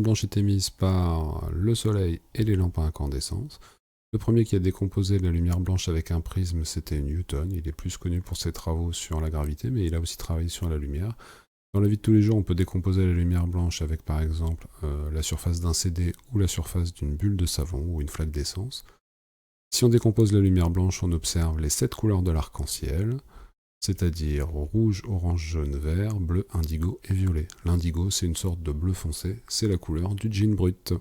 blanche est émise par le soleil et les lampes à incandescence. Le premier qui a décomposé la lumière blanche avec un prisme, c'était Newton. Il est plus connu pour ses travaux sur la gravité, mais il a aussi travaillé sur la lumière. Dans la vie de tous les jours, on peut décomposer la lumière blanche avec, par exemple, la surface d'un CD ou la surface d'une bulle de savon ou une flaque d'essence. Si on décompose la lumière blanche, on observe les 7 couleurs de l'arc-en-ciel, c'est-à-dire rouge, orange, jaune, vert, bleu, indigo et violet. L'indigo, c'est une sorte de bleu foncé, c'est la couleur du jean brut.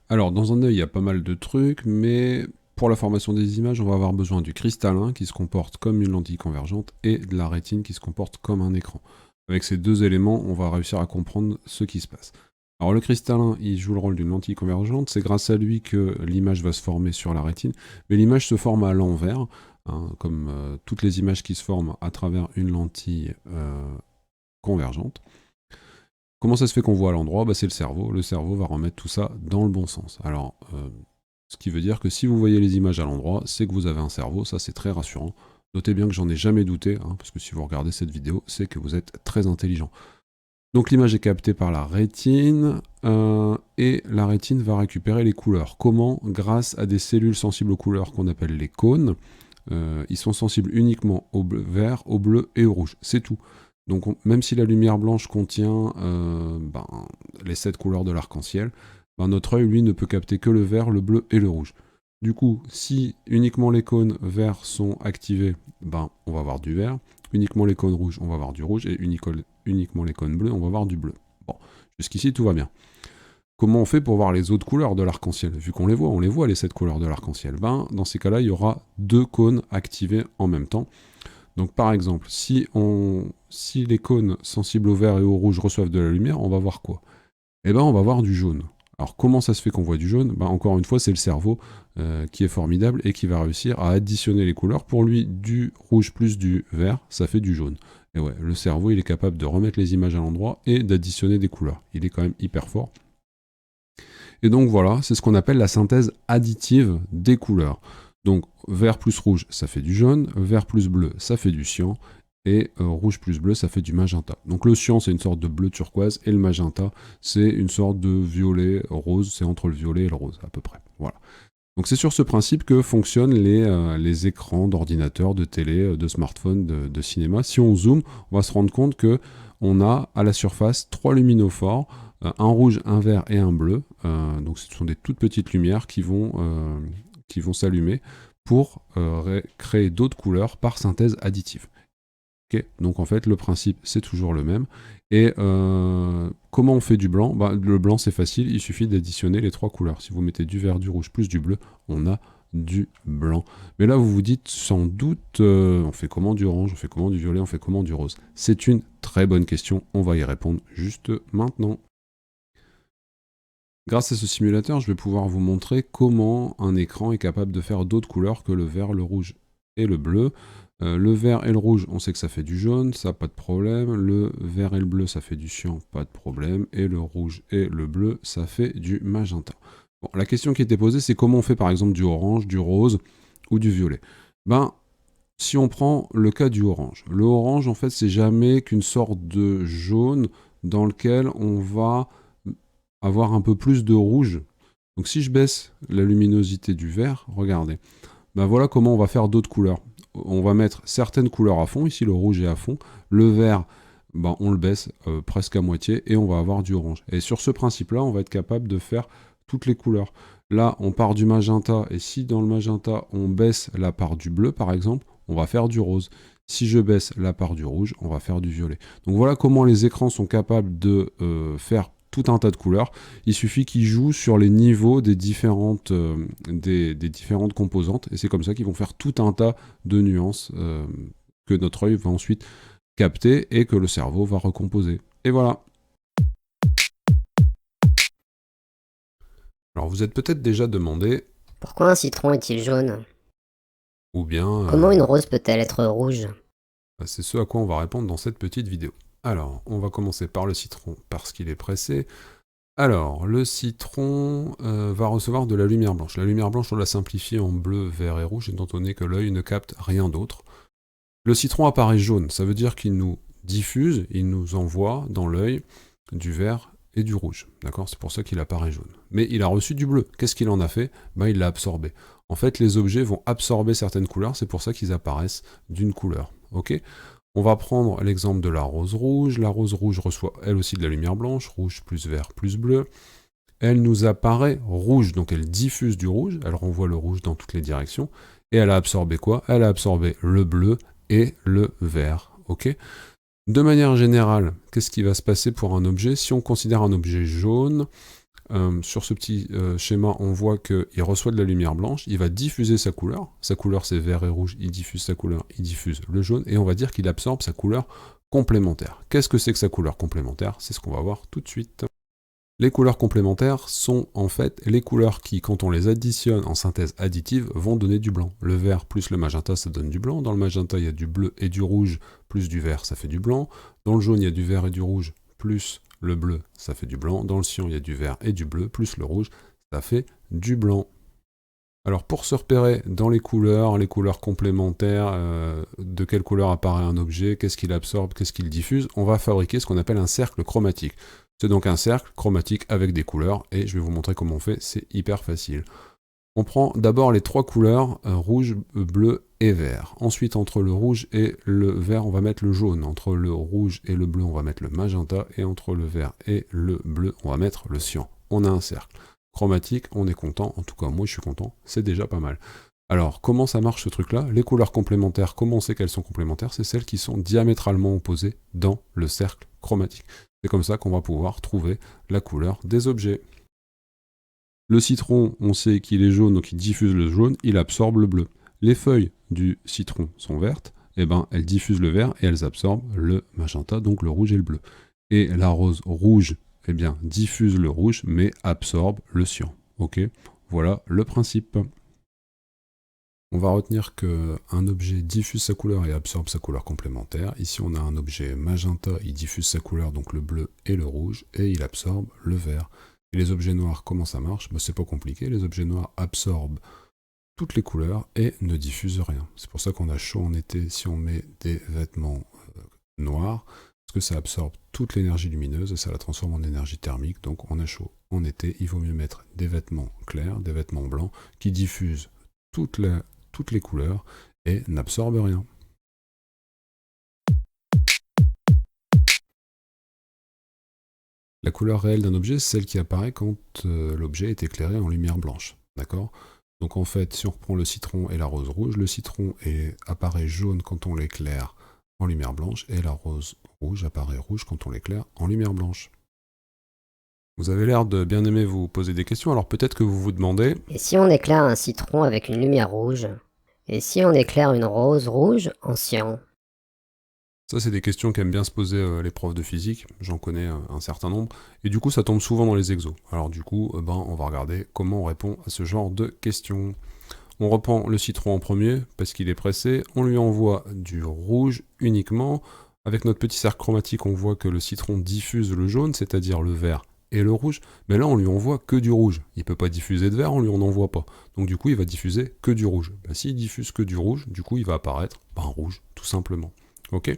Alors, dans un œil, il y a pas mal de trucs, mais pour la formation des images, on va avoir besoin du cristallin, qui se comporte comme une lentille convergente, et de la rétine, qui se comporte comme un écran. Avec ces deux éléments, on va réussir à comprendre ce qui se passe. Alors, le cristallin, il joue le rôle d'une lentille convergente, c'est grâce à lui que l'image va se former sur la rétine, mais l'image se forme à l'envers, comme toutes les images qui se forment à travers une lentille convergente. Comment ça se fait qu'on voit à l'endroit ? C'est le cerveau. Le cerveau va remettre tout ça dans le bon sens. Alors, ce qui veut dire que si vous voyez les images à l'endroit, c'est que vous avez un cerveau, ça c'est très rassurant. Notez bien que j'en ai jamais douté, parce que si vous regardez cette vidéo, c'est que vous êtes très intelligent. Donc l'image est captée par la rétine, et la rétine va récupérer les couleurs. Comment ? Grâce à des cellules sensibles aux couleurs qu'on appelle les cônes. Ils sont sensibles uniquement au vert, au bleu et au rouge. C'est tout. Donc même si la lumière blanche contient les 7 couleurs de l'arc-en-ciel, notre œil, lui, ne peut capter que le vert, le bleu et le rouge. Du coup, si uniquement les cônes verts sont activés, on va avoir du vert. Uniquement les cônes rouges, on va avoir du rouge. Et uniquement les cônes bleus, on va avoir du bleu. Bon, jusqu'ici, tout va bien. Comment on fait pour voir les autres couleurs de l'arc-en-ciel ? Vu qu'on les voit, on les voit les 7 couleurs de l'arc-en-ciel. Dans ces cas-là, il y aura 2 cônes activés en même temps. Donc par exemple, si les cônes sensibles au vert et au rouge reçoivent de la lumière, on va voir quoi ? On va voir du jaune. Alors comment ça se fait qu'on voit du jaune ? Encore une fois, c'est le cerveau qui est formidable et qui va réussir à additionner les couleurs. Pour lui, du rouge plus du vert, ça fait du jaune. Et ouais, le cerveau, il est capable de remettre les images à l'endroit et d'additionner des couleurs. Il est quand même hyper fort. Et donc voilà, c'est ce qu'on appelle la synthèse additive des couleurs. Donc vert plus rouge, ça fait du jaune, vert plus bleu, ça fait du cyan, et rouge plus bleu, ça fait du magenta. Donc le cyan, c'est une sorte de bleu turquoise, et le magenta, c'est une sorte de violet rose, c'est entre le violet et le rose, à peu près. Voilà. Donc c'est sur ce principe que fonctionnent les écrans d'ordinateur, de télé, de smartphone, de cinéma. Si on zoome, on va se rendre compte qu'on a à la surface 3 luminophores, un rouge, un vert et un bleu. Donc ce sont des toutes petites lumières qui vont s'allumer pour créer d'autres couleurs par synthèse additive. Okay, donc en fait, le principe, c'est toujours le même. Et comment on fait du blanc ? Le blanc, c'est facile, il suffit d'additionner les 3 couleurs. Si vous mettez du vert, du rouge plus du bleu, on a du blanc. Mais là, vous vous dites sans doute, on fait comment du orange, on fait comment du violet, on fait comment du rose ? C'est une très bonne question, on va y répondre juste maintenant. Grâce à ce simulateur, je vais pouvoir vous montrer comment un écran est capable de faire d'autres couleurs que le vert, le rouge et le bleu. Le vert et le rouge, on sait que ça fait du jaune, ça pas de problème. Le vert et le bleu, ça fait du cyan, pas de problème. Et le rouge et le bleu, ça fait du magenta. Bon, la question qui était posée, c'est comment on fait par exemple du orange, du rose ou du violet. Si on prend le cas du orange. Le orange, en fait, c'est jamais qu'une sorte de jaune dans lequel on va avoir un peu plus de rouge. Donc si je baisse la luminosité du vert, regardez. Voilà comment on va faire d'autres couleurs. On va mettre certaines couleurs à fond, ici le rouge est à fond, le vert, on le baisse presque à moitié et on va avoir du orange. Et sur ce principe-là, on va être capable de faire toutes les couleurs. Là, on part du magenta, et si dans le magenta, on baisse la part du bleu, par exemple, on va faire du rose. Si je baisse la part du rouge, on va faire du violet. Donc voilà comment les écrans sont capables de faire tout un tas de couleurs. Il suffit qu'ils jouent sur les niveaux des différentes composantes, et c'est comme ça qu'ils vont faire tout un tas de nuances que notre œil va ensuite capter et que le cerveau va recomposer. Et voilà. Alors vous êtes peut-être déjà demandé... Pourquoi un citron est-il jaune ? Ou bien... Comment une rose peut-elle être rouge ? C'est ce à quoi on va répondre dans cette petite vidéo. Alors, on va commencer par le citron parce qu'il est pressé. Alors, le citron va recevoir de la lumière blanche. La lumière blanche, on l'a simplifiée en bleu, vert et rouge, étant donné que l'œil ne capte rien d'autre. Le citron apparaît jaune, ça veut dire qu'il nous diffuse, il nous envoie dans l'œil du vert et du rouge, d'accord? C'est pour ça qu'il apparaît jaune. Mais il a reçu du bleu. Qu'est-ce qu'il en a fait? Il l'a absorbé. En fait, les objets vont absorber certaines couleurs, c'est pour ça qu'ils apparaissent d'une couleur, ok? On va prendre l'exemple de la rose rouge. La rose rouge reçoit elle aussi de la lumière blanche, rouge plus vert plus bleu. Elle nous apparaît rouge, donc elle diffuse du rouge, elle renvoie le rouge dans toutes les directions, et elle a absorbé quoi? Elle a absorbé le bleu et le vert, ok? De manière générale, qu'est-ce qui va se passer pour un objet? Si on considère un objet jaune, sur ce petit schéma, on voit qu'il reçoit de la lumière blanche, il va diffuser sa couleur c'est vert et rouge, il diffuse sa couleur, il diffuse le jaune, et on va dire qu'il absorbe sa couleur complémentaire. Qu'est-ce que c'est que sa couleur complémentaire? C'est ce qu'on va voir tout de suite. Les couleurs complémentaires sont en fait les couleurs qui, quand on les additionne en synthèse additive, vont donner du blanc. Le vert plus le magenta, ça donne du blanc. Dans le magenta, il y a du bleu et du rouge, plus du vert, ça fait du blanc. Dans le jaune, il y a du vert et du rouge, plus le bleu, ça fait du blanc. Dans le cyan, il y a du vert et du bleu, plus le rouge, ça fait du blanc. Alors pour se repérer dans les couleurs complémentaires, de quelle couleur apparaît un objet, qu'est-ce qu'il absorbe, qu'est-ce qu'il diffuse, on va fabriquer ce qu'on appelle un cercle chromatique. C'est donc un cercle chromatique avec des couleurs, et je vais vous montrer comment on fait, c'est hyper facile. On prend d'abord les trois couleurs, rouge, bleu et vert. Ensuite, entre le rouge et le vert, on va mettre le jaune. Entre le rouge et le bleu, on va mettre le magenta. Et entre le vert et le bleu, on va mettre le cyan. On a un cercle chromatique, on est content. En tout cas, moi, je suis content. C'est déjà pas mal. Alors, comment ça marche ce truc-là? Les couleurs complémentaires, comment on sait qu'elles sont complémentaires? C'est celles qui sont diamétralement opposées dans le cercle chromatique. C'est comme ça qu'on va pouvoir trouver la couleur des objets. Le citron, on sait qu'il est jaune, donc il diffuse le jaune, il absorbe le bleu. Les feuilles du citron sont vertes, et elles diffusent le vert et elles absorbent le magenta, donc le rouge et le bleu. Et la rose rouge, diffuse le rouge, mais absorbe le cyan. Ok, voilà le principe. On va retenir qu'un objet diffuse sa couleur et absorbe sa couleur complémentaire. Ici, on a un objet magenta, il diffuse sa couleur, donc le bleu et le rouge, et il absorbe le vert. Et les objets noirs, comment ça marche? C'est pas compliqué, les objets noirs absorbent toutes les couleurs et ne diffusent rien. C'est pour ça qu'on a chaud en été si on met des vêtements noirs, parce que ça absorbe toute l'énergie lumineuse et ça la transforme en énergie thermique, donc on a chaud en été, il vaut mieux mettre des vêtements clairs, des vêtements blancs, qui diffusent toutes les couleurs et n'absorbent rien. La couleur réelle d'un objet, c'est celle qui apparaît quand l'objet est éclairé en lumière blanche. D'accord? Donc en fait, si on reprend le citron et la rose rouge, le citron apparaît jaune quand on l'éclaire en lumière blanche, et la rose rouge apparaît rouge quand on l'éclaire en lumière blanche. Vous avez l'air de bien aimer vous poser des questions, alors peut-être que vous vous demandez... Et si on éclaire un citron avec une lumière rouge? Et si on éclaire une rose rouge en cyan? Ça, c'est des questions qu'aiment bien se poser les profs de physique, j'en connais un certain nombre, et du coup, ça tombe souvent dans les exos. Alors du coup, on va regarder comment on répond à ce genre de questions. On reprend le citron en premier, parce qu'il est pressé, on lui envoie du rouge uniquement. Avec notre petit cercle chromatique, on voit que le citron diffuse le jaune, c'est-à-dire le vert et le rouge, mais là, on lui envoie que du rouge. Il ne peut pas diffuser de vert, on lui en envoie pas. Donc du coup, il va diffuser que du rouge. S'il diffuse que du rouge, du coup, il va apparaître rouge, tout simplement. Ok,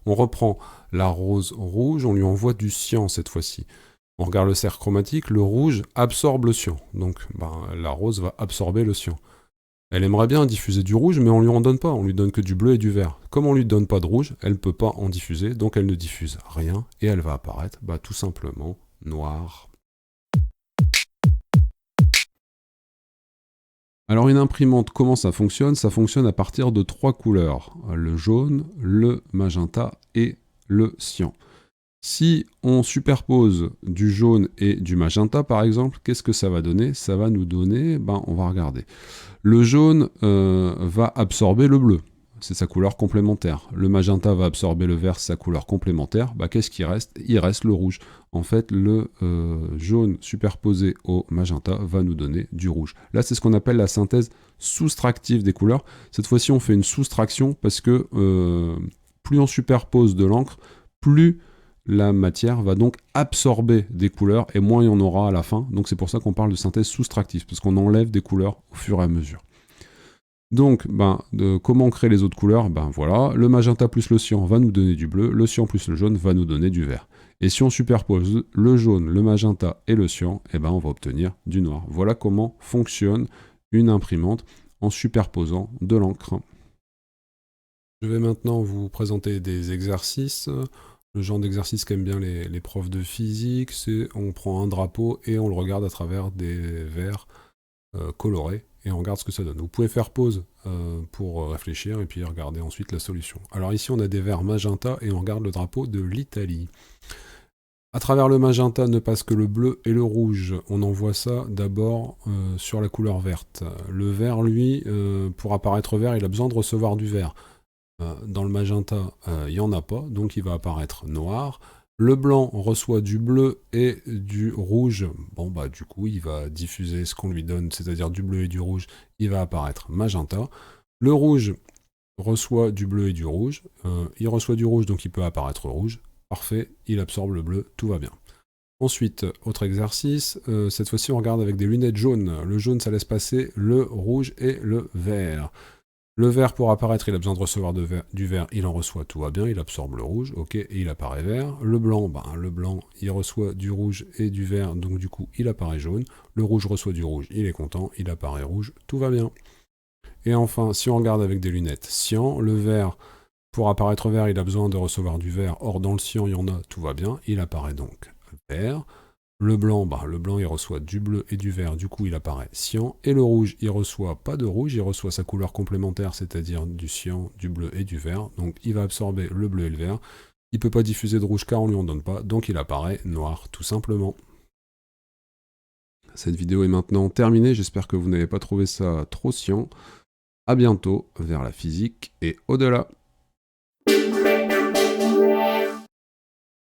on reprend la rose rouge, on lui envoie du cyan cette fois-ci. On regarde le cercle chromatique, le rouge absorbe le cyan. Donc la rose va absorber le cyan. Elle aimerait bien diffuser du rouge, mais on lui en donne pas, on lui donne que du bleu et du vert. Comme on lui donne pas de rouge, elle ne peut pas en diffuser, donc elle ne diffuse rien, et elle va apparaître tout simplement noire. Alors une imprimante, comment ça fonctionne? Ça fonctionne à partir de 3 couleurs, le jaune, le magenta et le cyan. Si on superpose du jaune et du magenta par exemple, qu'est-ce que ça va donner? Ça va nous donner, on va regarder. Le jaune va absorber le bleu, c'est sa couleur complémentaire. Le magenta va absorber le vert, c'est sa couleur complémentaire. Qu'est-ce qui reste? Il reste le rouge. En fait, le jaune superposé au magenta va nous donner du rouge. Là, c'est ce qu'on appelle la synthèse soustractive des couleurs. Cette fois-ci, on fait une soustraction parce que plus on superpose de l'encre, plus la matière va donc absorber des couleurs et moins il y en aura à la fin. Donc c'est pour ça qu'on parle de synthèse soustractive, parce qu'on enlève des couleurs au fur et à mesure. Donc, comment créer les autres couleurs? Ben voilà, le magenta plus le cyan va nous donner du bleu, le cyan plus le jaune va nous donner du vert. Et si on superpose le jaune, le magenta et le cyan, eh ben on va obtenir du noir. Voilà comment fonctionne une imprimante en superposant de l'encre. Je vais maintenant vous présenter des exercices. Le genre d'exercice qu'aiment bien les profs de physique, c'est on prend un drapeau et on le regarde à travers des verres colorés et on regarde ce que ça donne. Vous pouvez faire pause pour réfléchir et puis regarder ensuite la solution. Alors ici on a des verres magenta et on regarde le drapeau de l'Italie. À travers le magenta ne passe que le bleu et le rouge. On envoie ça d'abord sur la couleur verte. Le vert, lui, pour apparaître vert, il a besoin de recevoir du vert. Dans le magenta, il n'y en a pas, donc il va apparaître noir. Le blanc reçoit du bleu et du rouge. Bon, bah du coup, il va diffuser ce qu'on lui donne, c'est-à-dire du bleu et du rouge. Il va apparaître magenta. Le rouge reçoit du bleu et du rouge. Il reçoit du rouge, donc il peut apparaître rouge. Parfait, il absorbe le bleu, tout va bien. Ensuite, autre exercice, cette fois-ci on regarde avec des lunettes jaunes. Le jaune, ça laisse passer le rouge et le vert. Le vert, pour apparaître, il a besoin de recevoir du vert, il en reçoit, tout va bien, il absorbe le rouge, ok, et il apparaît vert. Le blanc, il reçoit du rouge et du vert, donc du coup, il apparaît jaune. Le rouge reçoit du rouge, il est content, il apparaît rouge, tout va bien. Et enfin, si on regarde avec des lunettes cyan, le vert, pour apparaître vert, il a besoin de recevoir du vert, or dans le cyan, il y en a, tout va bien, il apparaît donc vert. Le blanc il reçoit du bleu et du vert, du coup il apparaît cyan. Et le rouge, il reçoit pas de rouge, il reçoit sa couleur complémentaire, c'est-à-dire du cyan, du bleu et du vert. Donc il va absorber le bleu et le vert. Il peut pas diffuser de rouge car on lui en donne pas, donc il apparaît noir, tout simplement. Cette vidéo est maintenant terminée, j'espère que vous n'avez pas trouvé ça trop cyan. A bientôt vers la physique et au-delà.